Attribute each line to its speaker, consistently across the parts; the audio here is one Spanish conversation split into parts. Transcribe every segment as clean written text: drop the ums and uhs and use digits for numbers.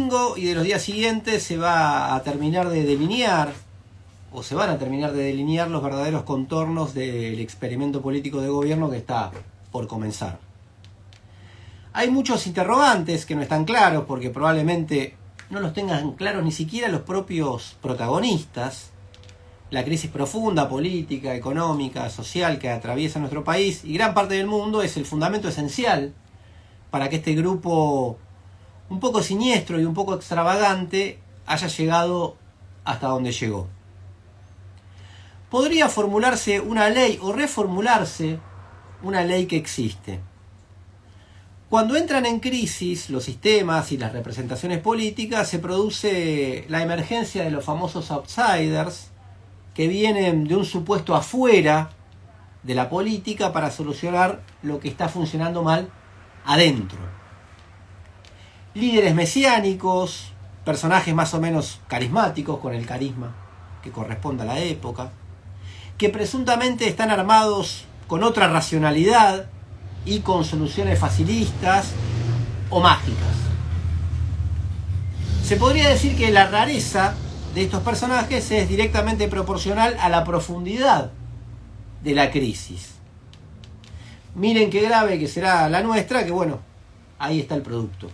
Speaker 1: domingo y de los días siguientes se va a terminar de delinear, o se van a terminar de delinear los verdaderos contornos del experimento político de gobierno que está por comenzar. Hay muchos interrogantes que no están claros, porque probablemente no los tengan claros ni siquiera los propios protagonistas. La crisis profunda, política, económica, social que atraviesa nuestro país y gran parte del mundo es el fundamento esencial para que este grupo un poco siniestro y un poco extravagante haya llegado hasta donde llegó. Podría formularse una ley o reformularse una ley que existe. Cuando entran en crisis los sistemas y las representaciones políticas, se produce la emergencia de los famosos outsiders que vienen de un supuesto afuera de la política para solucionar lo que está funcionando mal adentro. Líderes mesiánicos, personajes más o menos carismáticos con el carisma que corresponde a la época, que presuntamente están armados con otra racionalidad y con soluciones facilistas o mágicas. Se podría decir que la rareza de estos personajes es directamente proporcional a la profundidad de la crisis. Miren qué grave que será la nuestra, que bueno, ahí está el producto.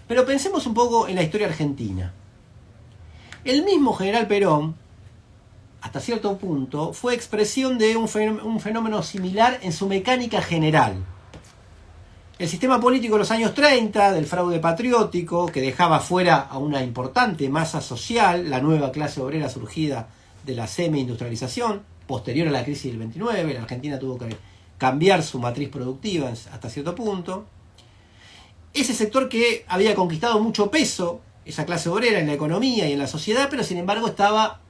Speaker 1: Pero pensemos un poco en la historia argentina. El mismo general Perón, hasta cierto punto, fue expresión de un fenómeno similar en su mecánica general. El sistema político de los años 30, del fraude patriótico, que dejaba fuera a una importante masa social, la nueva clase obrera surgida de la semi-industrialización, posterior a la crisis del 29, la Argentina tuvo que cambiar su matriz productiva hasta cierto punto. Ese sector que había conquistado mucho peso, esa clase obrera en la economía y en la sociedad, pero sin embargo estaba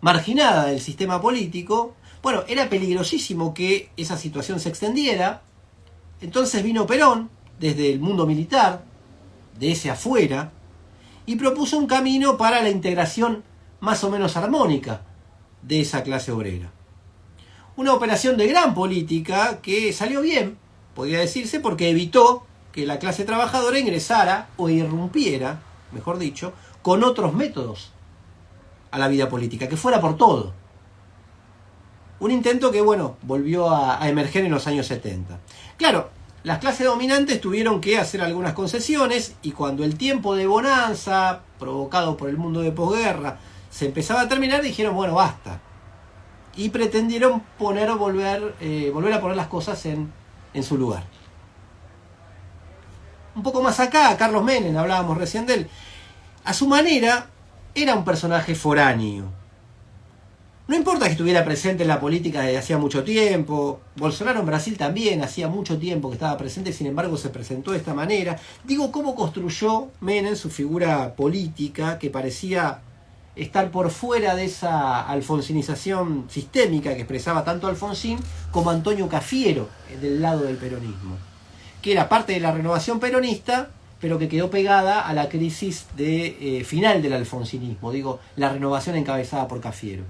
Speaker 1: marginada del sistema político. Bueno, era peligrosísimo que esa situación se extendiera. Entonces vino Perón, desde el mundo militar, de ese afuera, y propuso un camino para la integración más o menos armónica de esa clase obrera. Una operación de gran política que salió bien, podría decirse, porque evitó que la clase trabajadora ingresara o irrumpiera, mejor dicho, con otros métodos a la vida política, que fuera por todo. Un intento que, bueno, volvió a emerger en los años 70. Claro, las clases dominantes tuvieron que hacer algunas concesiones y cuando el tiempo de bonanza, provocado por el mundo de posguerra, se empezaba a terminar, dijeron, bueno, basta. Y pretendieron volver a poner las cosas en su lugar. Un poco más acá, Carlos Menem, hablábamos recién de él. A su manera, era un personaje foráneo. No importa que estuviera presente en la política desde hacía mucho tiempo. Bolsonaro en Brasil también hacía mucho tiempo que estaba presente, sin embargo se presentó de esta manera. Digo, cómo construyó Menem su figura política que parecía estar por fuera de esa alfonsinización sistémica que expresaba tanto Alfonsín como Antonio Cafiero del lado del peronismo, que era parte de la renovación peronista, pero que quedó pegada a la crisis final del alfonsinismo, digo, la renovación encabezada por Cafiero.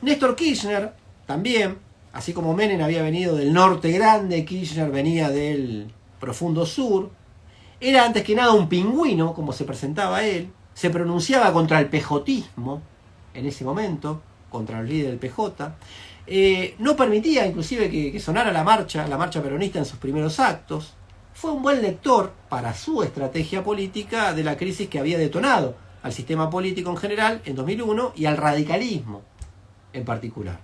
Speaker 1: Néstor Kirchner también, así como Menem había venido del norte grande, Kirchner venía del profundo sur, era antes que nada un pingüino, como se presentaba él, se pronunciaba contra el pejotismo en ese momento, contra el líder del PJ, no permitía inclusive que sonara la marcha peronista en sus primeros actos. Fue un buen lector para su estrategia política de la crisis que había detonado al sistema político en general en 2001 y al radicalismo en particular.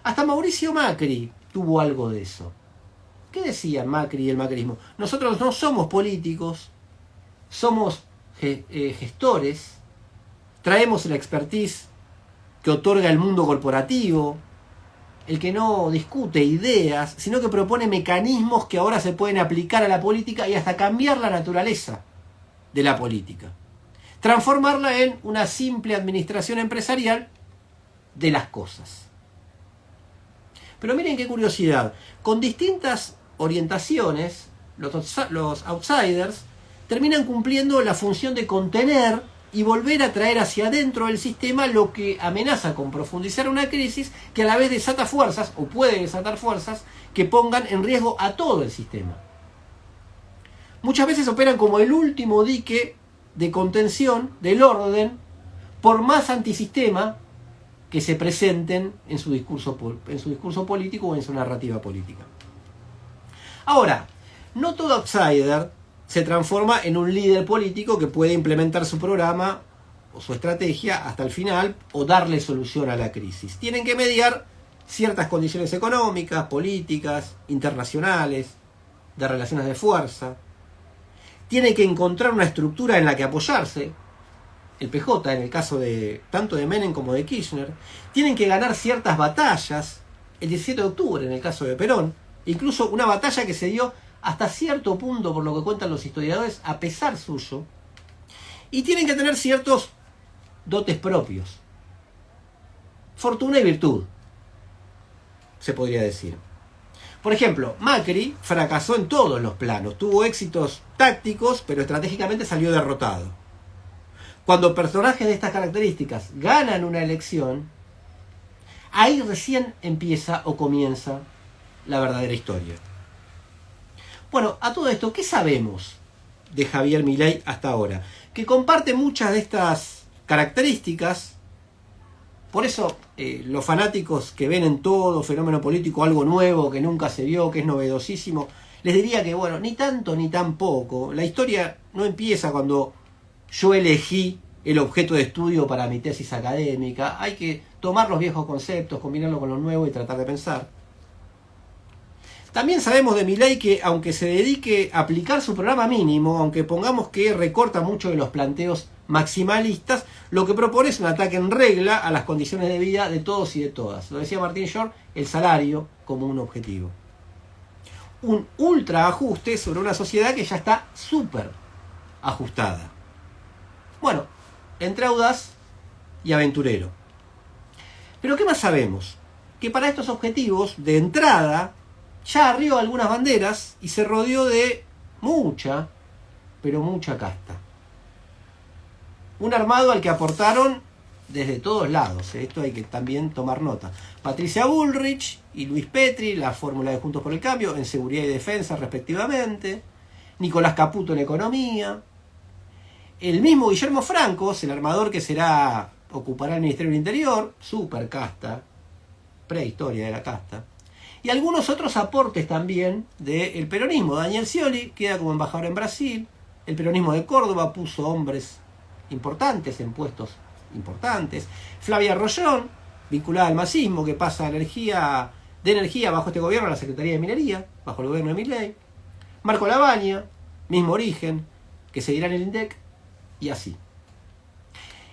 Speaker 1: Hasta Mauricio Macri tuvo algo de eso. ¿Qué decían Macri y el macrismo? Nosotros no somos políticos, somos gestores, traemos la expertise que otorga el mundo corporativo, el que no discute ideas, sino que propone mecanismos que ahora se pueden aplicar a la política y hasta cambiar la naturaleza de la política. Transformarla en una simple administración empresarial de las cosas. Pero miren qué curiosidad, con distintas orientaciones, los outsiders terminan cumpliendo la función de contener y volver a traer hacia adentro del sistema lo que amenaza con profundizar una crisis que a la vez desata fuerzas, o puede desatar fuerzas, que pongan en riesgo a todo el sistema. muchas veces operan como el último dique de contención del orden, por más antisistema que se presenten en su discurso político o en su narrativa política. Ahora, no todo outsider se transforma en un líder político que puede implementar su programa o su estrategia hasta el final o darle solución a la crisis. Tienen que mediar ciertas condiciones económicas, políticas, internacionales, de relaciones de fuerza. Tienen que encontrar una estructura en la que apoyarse. El PJ, en el caso de tanto de Menem como de Kirchner. Tienen que ganar ciertas batallas. El 17 de octubre, en el caso de Perón. Incluso una batalla que se dio hasta cierto punto, por lo que cuentan los historiadores, a pesar suyo. Y tienen que tener ciertos dotes propios. Fortuna y virtud, se podría decir. Por ejemplo, Macri fracasó en todos los planos. Tuvo éxitos tácticos, pero estratégicamente salió derrotado. Cuando personajes de estas características ganan una elección, ahí recién empieza o comienza la verdadera historia. Bueno, a todo esto, ¿qué sabemos de Javier Milei hasta ahora? Que comparte muchas de estas características. Por eso los fanáticos que ven en todo fenómeno político algo nuevo, que nunca se vio, que es novedosísimo, les diría que, bueno, ni tanto ni tan poco. La historia no empieza cuando yo elegí el objeto de estudio para mi tesis académica. Hay que tomar los viejos conceptos, combinarlo con lo nuevo y tratar de pensar. También sabemos de Milei que, aunque se dedique a aplicar su programa mínimo, aunque pongamos que recorta mucho de los planteos maximalistas, lo que propone es un ataque en regla a las condiciones de vida de todos y de todas. Lo decía Martin Short, el salario como un objetivo. Un ultra ajuste sobre una sociedad que ya está súper ajustada. Bueno, entre audaz y aventurero. Pero ¿qué más sabemos? Que para estos objetivos, de entrada, ya arrió algunas banderas y se rodeó de mucha, pero mucha casta. Un armado al que aportaron desde todos lados. Esto hay que también tomar nota. Patricia Bullrich y Luis Petri, la fórmula de Juntos por el Cambio, en seguridad y defensa respectivamente. Nicolás Caputo en economía. El mismo Guillermo Francos, el armador que ocupará el Ministerio del Interior, super casta, prehistoria de la casta. Y algunos otros aportes también del peronismo. Daniel Scioli queda como embajador en Brasil. El peronismo de Córdoba puso hombres importantes en puestos importantes. Flavia Rollón, vinculada al masismo, que pasa de energía bajo este gobierno a la Secretaría de Minería, bajo el gobierno de Milei. Marco Lavagna, mismo origen, que seguirá en el INDEC, y así.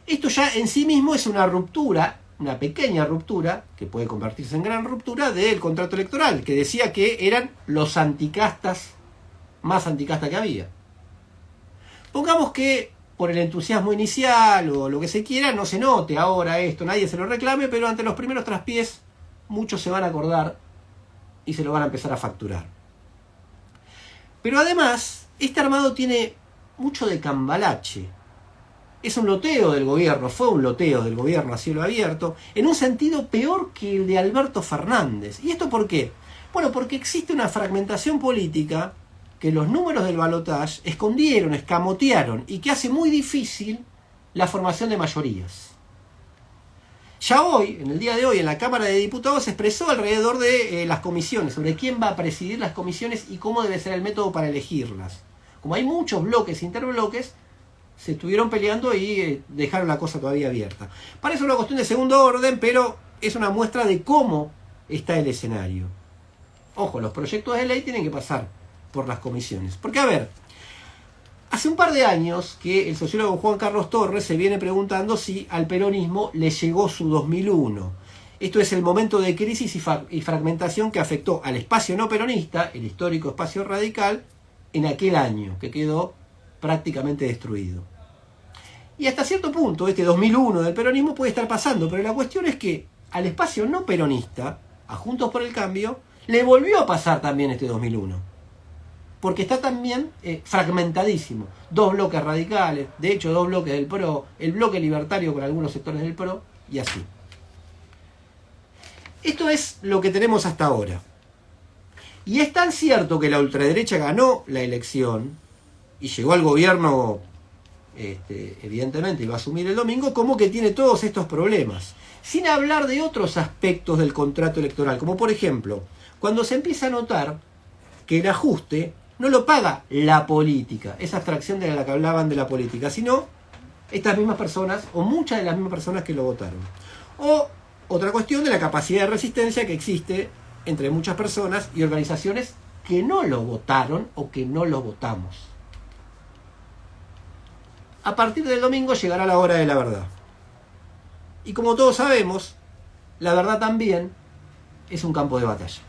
Speaker 1: Esto ya en sí mismo es una ruptura, una pequeña ruptura, que puede convertirse en gran ruptura, del contrato electoral, que decía que eran los anticastas, más anticasta que había. Pongamos que por el entusiasmo inicial o lo que se quiera, no se note ahora esto, nadie se lo reclame, pero ante los primeros traspiés, muchos se van a acordar y se lo van a empezar a facturar. Pero además, este armado tiene mucho de cambalache. Es un loteo del gobierno, fue un loteo del gobierno a cielo abierto, en un sentido peor que el de Alberto Fernández. ¿Y esto por qué? Bueno, porque existe una fragmentación política que los números del balotaje escondieron, escamotearon, y que hace muy difícil la formación de mayorías. Ya hoy, en el día de hoy, en la Cámara de Diputados se expresó alrededor de las comisiones, sobre quién va a presidir las comisiones y cómo debe ser el método para elegirlas. Como hay muchos bloques, interbloques, se estuvieron peleando y dejaron la cosa todavía abierta. Parece una cuestión de segundo orden, pero es una muestra de cómo está el escenario. Ojo, los proyectos de ley tienen que pasar por las comisiones. Porque, a ver, hace un par de años que el sociólogo Juan Carlos Torres se viene preguntando si al peronismo le llegó su 2001. Esto es el momento de crisis y fragmentación que afectó al espacio no peronista, el histórico espacio radical, en aquel año, que quedó prácticamente destruido. Y hasta cierto punto, este 2001 del peronismo puede estar pasando, pero la cuestión es que al espacio no peronista, a Juntos por el Cambio, le volvió a pasar también este 2001. Porque está también fragmentadísimo. Dos bloques radicales, de hecho 2 bloques del PRO, el bloque libertario con algunos sectores del PRO, y así. Esto es lo que tenemos hasta ahora. Y es tan cierto que la ultraderecha ganó la elección, y llegó al gobierno, evidentemente iba a asumir el domingo, como que tiene todos estos problemas. Sin hablar de otros aspectos del contrato electoral, como por ejemplo, cuando se empieza a notar que el ajuste no lo paga la política, esa abstracción de la que hablaban de la política, sino estas mismas personas, o muchas de las mismas personas que lo votaron. O otra cuestión de la capacidad de resistencia que existe entre muchas personas y organizaciones que no lo votaron o que no lo votamos. A partir del domingo llegará la hora de la verdad. Y como todos sabemos, la verdad también es un campo de batalla.